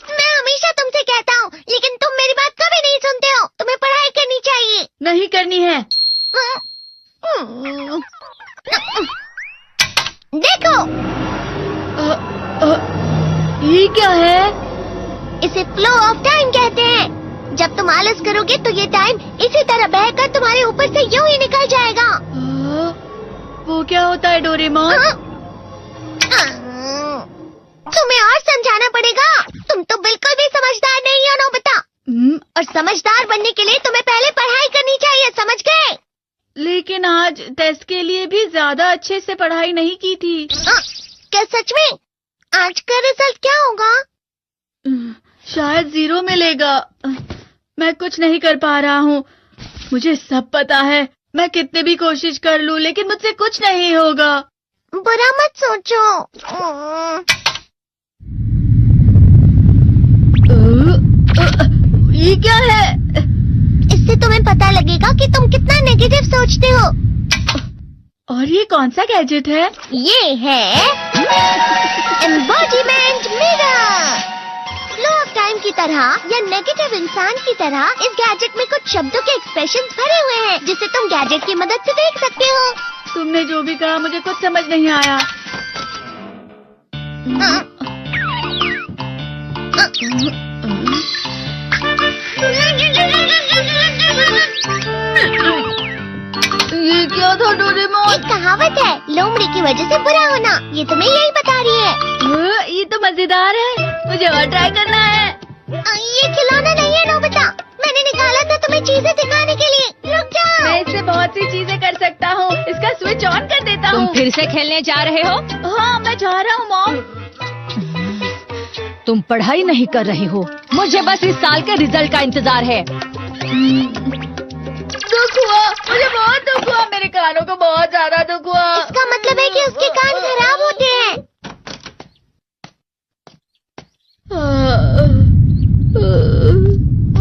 मैं हमेशा तुमसे कहता हूँ, लेकिन तुम मेरी बात कभी नहीं सुनते हो। तुम्हें पढ़ाई करनी चाहिए। नहीं करनी है। देखो, ये क्या है? इसे फ्लो ऑफ टाइम कहते हैं। जब तुम आलस करोगे तो ये टाइम इसी तरह बहकर तुम्हारे ऊपर से यूं ही निकल जाएगा। वो क्या होता है डोरेमोन? तुम्हें और समझाना पड़ेगा। तुम तो बिल्कुल भी समझदार नहीं हो नोबिता। और समझदार बनने के लिए तुम्हें पहले पढ़ाई करनी चाहिए, समझ गए? लेकिन आज टेस्ट के लिए भी ज्यादा अच्छे से पढ़ाई नहीं की थी। क्या सच में? आज का रिजल्ट क्या होगा? शायद 0 मिलेगा। मैं कुछ नहीं कर पा रहा हूँ। मुझे सब पता है। मैं कितनी भी कोशिश कर लूँ, लेकिन मुझसे कुछ नहीं होगा। बुरा मत सोचो। ये क्या है? इससे तुम्हें पता लगेगा कि तुम कितना नेगेटिव सोचते हो। और ये कौन सा गैजेट है? ये है embodiment mirror. Flow of time की तरह या नेगेटिव इंसान की तरह इस गैजेट में कुछ शब्दों के एक्सप्रेशंस भरे हुए हैं, जिसे तुम गैजेट की मदद से देख सकते हो। तुमने जो भी कहा मुझे कुछ समझ नहीं आया। ये क्या था डोरेमोन? एक कहावत है, लोमड़ी की वजह से बुरा होना। ये तुम्हें यही बता रही है। ये तो मजेदार है। मुझे और ट्राई करना है। ये खिलौना नहीं है नोबिता। मैंने निकाला था तुम्हें चीजें दिखाने के लिए। रुक जाओ। मैं इससे बहुत सी चीजें कर सकता हूँ। इसका स्विच ऑन कर देता हूँ। तुम फिर से खेलने जा रहे हो? हाँ, मैं जा रहा हूँ मॉम। तुम पढ़ाई नहीं कर रही हो। मुझे बस इस साल के रिजल्ट का इंतजार है। दुख हुआ, मुझे बहुत दुख हुआ। मेरे कानों को बहुत ज्यादा दुख हुआ। इसका मतलब है कि उसके कान खराब होते हैं।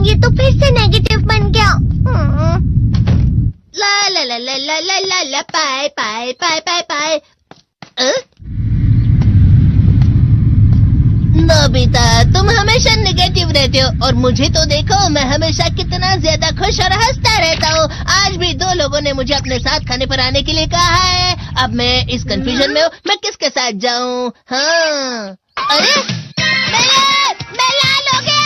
ये तो फिर से नेगेटिव बन गया। ला ला ला ला ला ला ला ला पाए पाए पाए पाए पाए। नोबिता, तुम हमेशा नेगेटिव रहते हो और मुझे तो देखो, मैं हमेशा कितना ज्यादा खुश और हंसता रहता हूँ। आज भी 2 लोगों ने मुझे अपने साथ खाने पर आने के लिए कहा है। अब मैं इस कंफ्यूजन में हूँ, मैं किसके साथ जाऊँ? हाँ, अरे मैं लाल हो गया।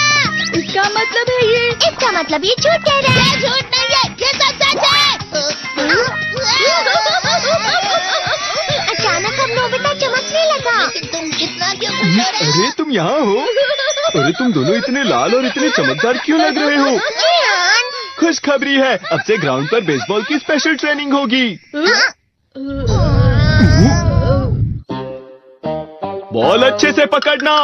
इसका मतलब है ये? इसका मतलब ये झूठ कह रहा है। झूठ नहीं है, ये सच है। अचानक हम नोबिता चमकने लगा। तुम इतना क्यों खुश हो रहे हो? अरे तुम यहाँ हो? अरे तुम दोनों इतने लाल और इतने चमकदार क्यों लग रहे हो? खुशखबरी है, अब से ग्राउंड पर बेसबॉल की स्पेशल ट्रेनिंग होगी। बॉल अच्छे से पकड़ना।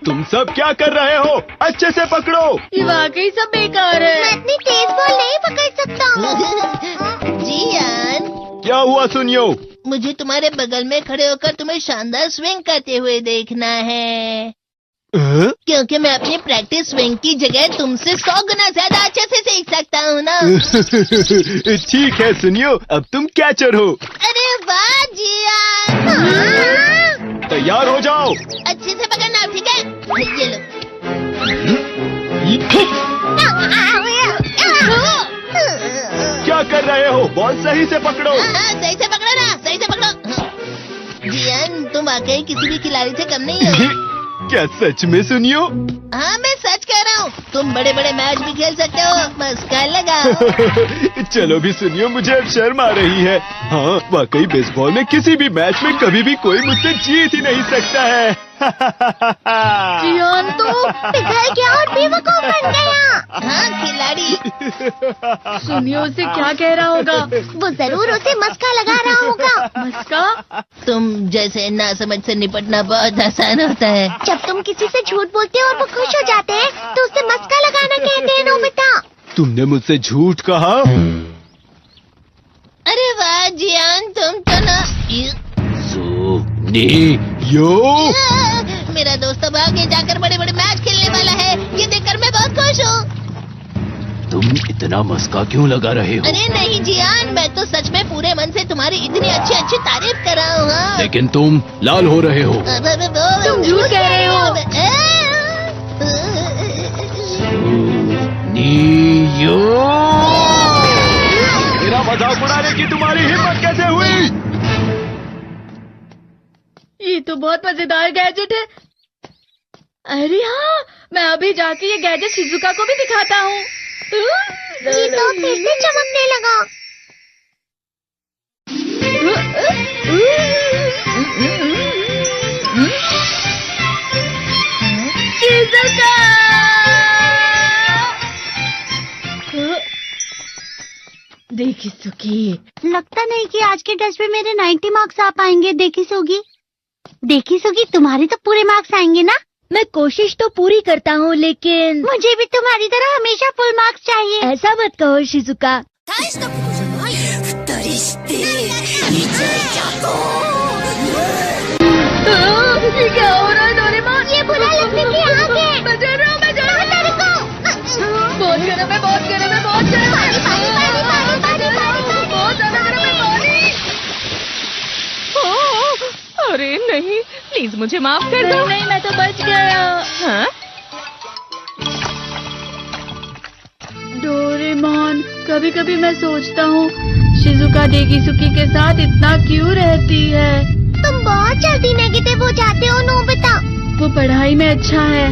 तुम सब क्या कर रहे हो? अच्छे से पकड़ो। ये वाकई सब बेकार है। मैं इतनी तेज बॉल नहीं पकड़ सकता हूँ। जियान, क्या हुआ सुनियो? मुझे तुम्हारे बगल में खड़े होकर तुम्हें शानदार स्विंग करते हुए देखना है। क्योंकि मैं अपनी प्रैक्टिस स्विंग की जगह तुमसे 100 गुना ज्यादा अच्छे से सीख सकता हूँ ना। ठीक है सुनियो, अब तुम कैचर हो। अरे वाह जियान। तैयार हो जाओ। अच्छे से पकड़ना, ठीक है? ये लो। क्या कर रहे हो? बॉल सही से पकड़ो। सही से पकड़ो ना, सही से पकड़ो। जियान, तुम वाकई किसी भी खिलाड़ी से कम नहीं हो। क्या सच में सुनियो? हाँ, मैं सच कह रहा हूँ। तुम बड़े बड़े मैच भी खेल सकते हो। मस्का लगाओ। चलो भी सुनियो, मुझे अब शर्म आ रही है। हाँ, वाकई बेसबॉल में किसी भी मैच में कभी भी कोई मुझसे जीत ही नहीं सकता है। जियान तो पिघल गया और बेवकूफ बन गया। हाँ, खिलाड़ी। सुनियो उसे क्या कह रहा होगा? वो जरूर उसे मस्का लगा रहा होगा। मस्का? तुम जैसे नासमझ से निपटना बहुत आसान होता है। जब तुम किसी से झूठ बोलते हो और वो खुश हो जाते हैं, तो उसे मस्का लगाना कहते हैं नोबिता। तुमने मुझसे झूठ कहा? अरे वाह जियान, तुम तो ना। यो, मेरा दोस्त अब आगे जाकर बड़े बड़े मैच खेलने वाला है। ये देखकर मैं बहुत खुश हूँ। तुम इतना मस्का क्यों लगा रहे हो? अरे नहीं जियान, मैं तो सच में पूरे मन से तुम्हारी इतनी अच्छी अच्छी तारीफ कर रहा हूँ। हाँ। लेकिन तुम लाल हो रहे हो। तुम झूठ कह रहे हो। मेरा मजाक उड़ाने की तुम्हारी हिम्मत कैसे हुई? ये तो बहुत मजेदार गैजेट है। अरे हाँ, मैं अभी जाके ये गैजेट शिजुका को भी दिखाता हूँ। ये तो फिर से चमकने लगा। शिजुका! देखी सुकी, लगता नहीं कि आज के टेस्ट में मेरे 90 मार्क्स आ पाएंगे। देखी सोगी तुम्हारे तो पूरे मार्क्स आएंगे ना? मैं कोशिश तो पूरी करता हूँ, लेकिन मुझे भी तुम्हारी तरह हमेशा फुल मार्क्स चाहिए। ऐसा मत कहो शिजुका। ये क्या हो रहा है डोरेमोन? ये बुरा लगने की आग है। मैं जल रहा हूँ, मैं जल रहा हूँ। बहुत गर्म है, बहुत गर्म है, बहुत गर्म है। बहुत ज्यादा गर्म है पानी। अरे नहीं, प्लीज मुझे माफ कर दो। नहीं, मैं तो बच गया। हाँ? डोरेमोन, कभी कभी मैं सोचता हूँ शिजुका डेगिसुकी के साथ इतना क्यों रहती है। तुम बहुत जल्दी नेगेटिव हो जाते हो नोबिता। वो पढ़ाई में अच्छा है,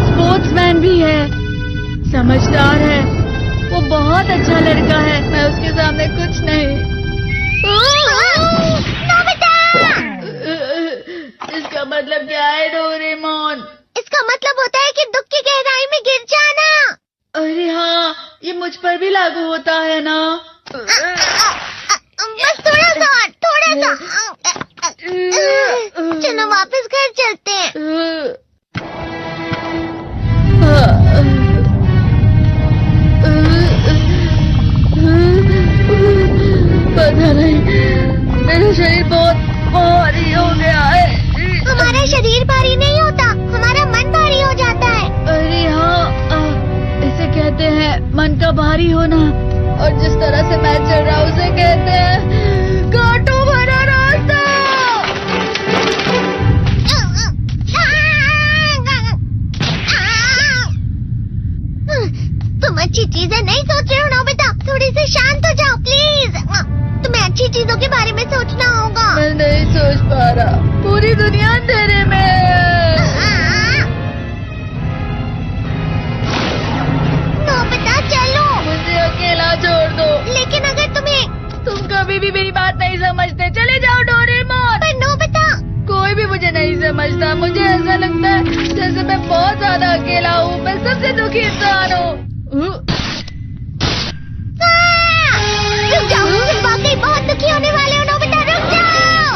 स्पोर्ट्समैन भी है, समझदार है, वो बहुत अच्छा लड़का है। मैं उसके सामने कुछ नहीं। इसका मतलब क्या है डोरेमोन? इसका मतलब होता है कि दुख की गहराई में गिर जाना। अरे हाँ, ये मुझ पर भी लागू होता है ना। बस थोड़ा सा। चलो वापस घर चलते हैं। पता नहीं, मेरा शरीर बहुत भारी हो गया है। हमारा शरीर भारी नहीं होता, हमारा मन भारी हो जाता है। अरे हाँ, इसे कहते हैं मन का भारी होना। और जिस तरह से मैं चल रहा हूँ उसे कहते हैं कांटों भरा रास्ता। तुम अच्छी चीजें नहीं सोच रहे हो नोबिता। थोड़ी सी शांत हो जाओ प्लीज। तुम्हें अच्छी चीजों के बारे में सोचना होगा। मैं नहीं सोच पा रहा, पूरी दुनिया अंधेरे में है। नोबिता चलो। मुझे अकेला छोड़ दो। लेकिन अगर तुम कभी भी मेरी बात नहीं समझते। चले जाओ डोरेमोन। पर नोबिता, कोई भी मुझे नहीं समझता। मुझे ऐसा लगता है जैसे मैं बहुत ज्यादा अकेला हूँ। मैं सबसे दुखी इंसान हूँ। रुक जाओ, तुम वाकई बहुत दुखी होने वाले हो नोबिता। रुक जाओ।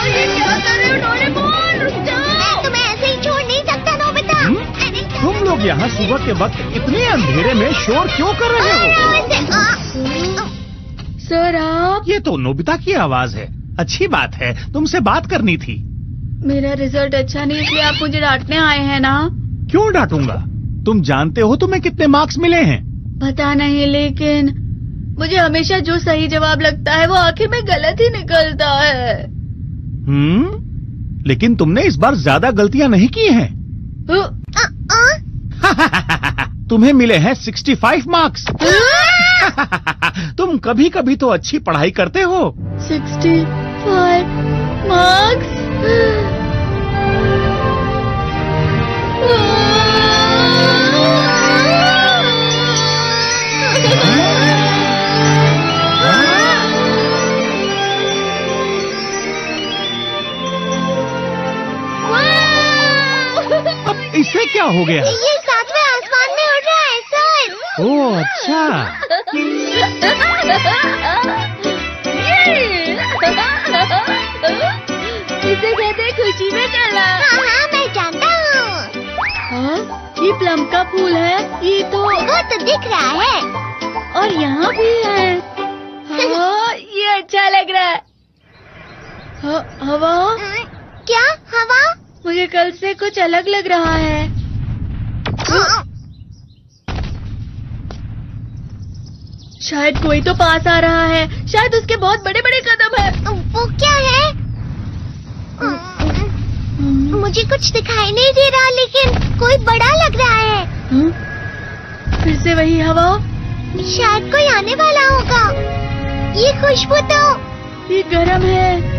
ये क्या कर रहे हो डोरेमोन? रुक जाओ। मैं तुम्हें ऐसे ही छोड़ नहीं सकता नोबिता। तुम लोग यहाँ सुबह के वक्त इतने अंधेरे में शोर क्यों कर रहे हो? सर आप? ये तो नोबिता की आवाज है। अच्छी बात है, तुमसे बात करनी थी। मेरा रिजल्ट अच्छा नहीं, इसलिए आप मुझे डांटने आए हैं ना? क्यों डांटूंगा? तुम जानते हो तुम्हें कितने मार्क्स मिले हैं? पता नहीं, लेकिन मुझे हमेशा जो सही जवाब लगता है वो आखिर में गलत ही निकलता है। लेकिन तुमने इस बार ज्यादा गलतियां नहीं की हैं। तुम्हें मिले हैं 65 मार्क्स। तुम कभी कभी तो अच्छी पढ़ाई करते हो। 65 मार्क्स? अब इससे क्या हो गया? ये सातवें आसमान में उड़ रहा है सर। ओह अच्छा। इसे कहते हैं खुशी में चलना। हाँ, मैं जानता हूँ। हाँ, ये प्लम का फूल है। ये तो वो तो दिख रहा है। और यहाँ भी है। हाँ, ये अच्छा लग रहा है। हवा? क्या हवा? मुझे कल से कुछ अलग लग रहा है। शायद कोई तो पास आ रहा है। शायद उसके बहुत बड़े बड़े कदम है। वो क्या है? मुझे कुछ दिखाई नहीं दे रहा, लेकिन कोई बड़ा लग रहा है। फिर से वही हवा। शायद कोई आने वाला होगा। ये खुशबू तो ये गर्म है।